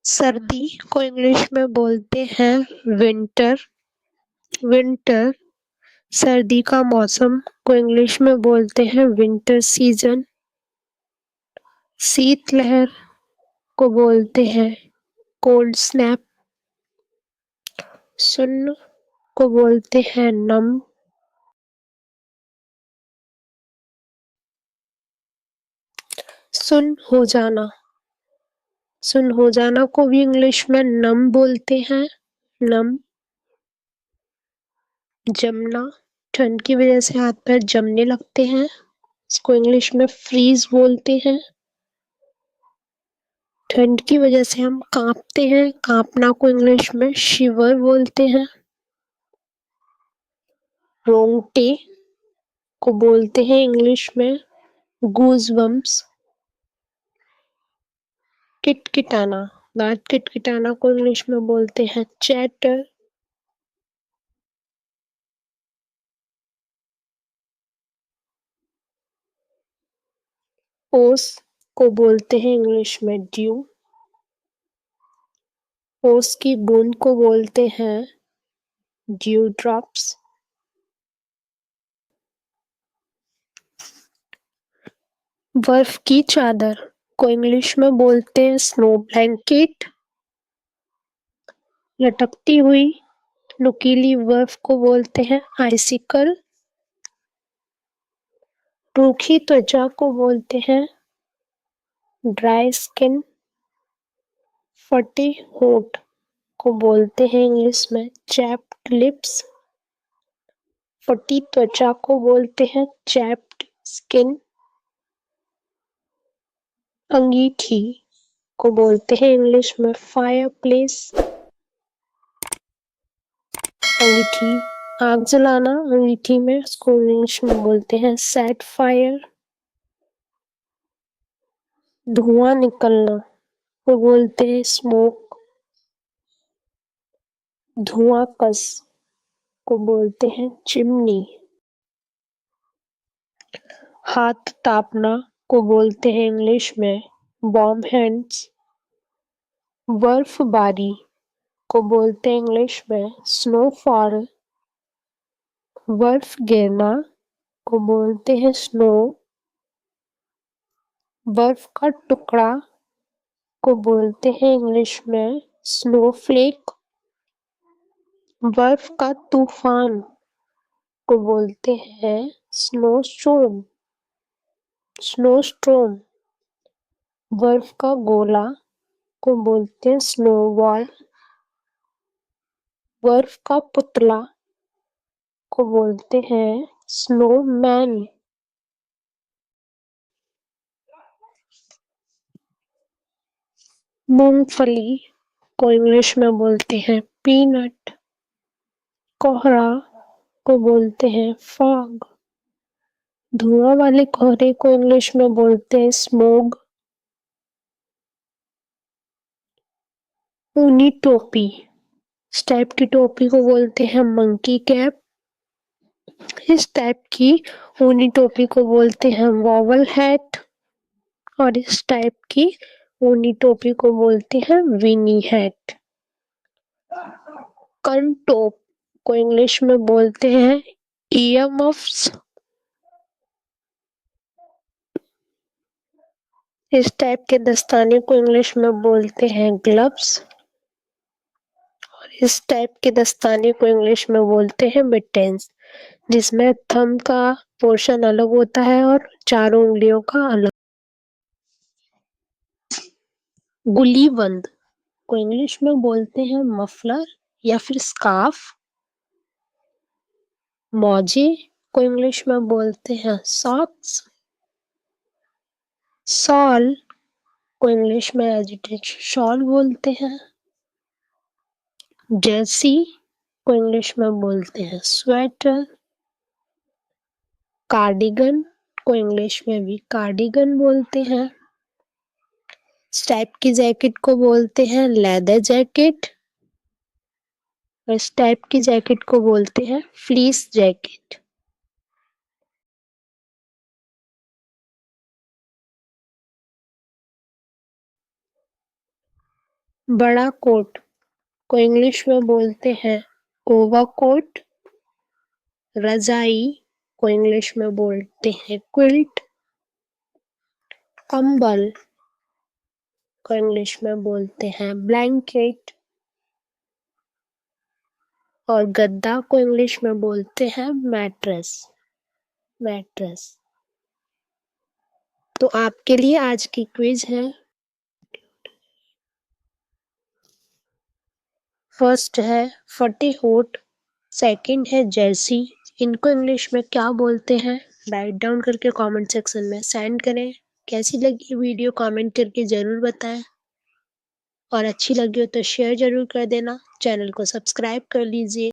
सर्दी को इंग्लिश में बोलते हैं विंटर। विंटर सर्दी का मौसम को इंग्लिश में बोलते हैं विंटर सीजन। शीतलहर को बोलते हैं कोल्ड स्नैप। सुन्न को बोलते हैं नम। सुन्न हो जाना, सुन्न हो जाना को भी इंग्लिश में नम बोलते हैं, नम। जमना, ठंड की वजह से हाथ पैर जमने लगते हैं, इसको इंग्लिश में फ्रीज बोलते हैं। ठंड की वजह से हम कांपते हैं, कांपना को इंग्लिश में शिवर बोलते हैं। रोंगटे को बोलते हैं इंग्लिश में गूज़बम्प्स। किटकिटाना, दांत किटकिटाना को इंग्लिश में बोलते हैं चैटर। ओस को बोलते हैं इंग्लिश में ड्यू। ओस की बूंद को बोलते हैं ड्यू ड्रॉप्स। बर्फ की चादर को इंग्लिश में बोलते हैं स्नो ब्लैंकेट। लटकती हुई नुकीली बर्फ को बोलते हैं आइसिकल। रूखी त्वचा को बोलते हैं ड्राई स्किन। फटे होंठ को बोलते हैं इंग्लिश में चैप्ड लिप्स। फटी त्वचा को बोलते हैं चैप्ड स्किन। अंगीठी को बोलते हैं इंग्लिश में फायरप्लेस। अंगीठी, आग जलाना अंगीठी में, इसको इंग्लिश में बोलते हैं सेट फायर। धुआं निकलना को बोलते हैं स्मोक। धुआं कस को बोलते हैं चिमनी। हाथ तापना को बोलते हैं इंग्लिश में वार्म हैंड्स। बर्फबारी को बोलते हैं इंग्लिश में स्नोफॉल। बर्फ गिरना को बोलते हैं स्नो। बर्फ का टुकड़ा को बोलते हैं इंग्लिश में स्नोफ्लेक। बर्फ का तूफान को बोलते हैं स्नोस्टॉर्म। स्नोस्टॉर्म। बर्फ का गोला को बोलते हैं स्नोबॉल। बर्फ का पुतला को बोलते हैं स्नोमैन। मूंगफली को इंग्लिश में बोलते हैं पीनट। कोहरा को बोलते हैं फॉग। धुआं वाले कोहरे को इंग्लिश में बोलते हैं स्मोग। ऊनी टोपी, इस टाइप की टोपी को बोलते हैं मंकी कैप। इस टाइप की ऊनी टोपी को बोलते हैं वॉवल हैट। और इस टाइप की ऊनी टोपी को बोलते हैं विनी हैट। कन टोप को इंग्लिश में बोलते हैं ईयर मफ्स। इस टाइप के दस्ताने को इंग्लिश में बोलते हैं ग्लव्स। और इस टाइप के दस्ताने को इंग्लिश में बोलते हैं मिटेंस, जिसमें थंब का पोर्शन अलग होता है और चारों उंगलियों का अलग। गुलीबंद को इंग्लिश में बोलते हैं मफलर या फिर स्कार्फ। मौजे को इंग्लिश में बोलते हैं सॉक्स। शॉल को इंग्लिश में एजिटेशन शॉल बोलते हैं। जर्सी को इंग्लिश में बोलते हैं स्वेटर। कार्डिगन को इंग्लिश में भी कार्डिगन बोलते हैं। इस टाइप की जैकेट को बोलते हैं लेदर जैकेट। और इस टाइप की जैकेट को बोलते हैं फ्लीस जैकेट। बड़ा कोट को इंग्लिश में बोलते हैं ओवरकोट। रजाई को इंग्लिश में बोलते हैं क्विल्ट। कंबल को इंग्लिश में बोलते हैं ब्लैंकेट। और गद्दा को इंग्लिश में बोलते हैं मैट्रेस। मैट्रेस। तो आपके लिए आज की क्विज है। फर्स्ट है फटी होट, सेकंड है जर्सी। इनको इंग्लिश में क्या बोलते हैं? राइट डाउन करके कमेंट सेक्शन में सेंड करें। कैसी लगी वीडियो कमेंट करके ज़रूर बताएं, और अच्छी लगी हो तो शेयर ज़रूर कर देना। चैनल को सब्सक्राइब कर लीजिए।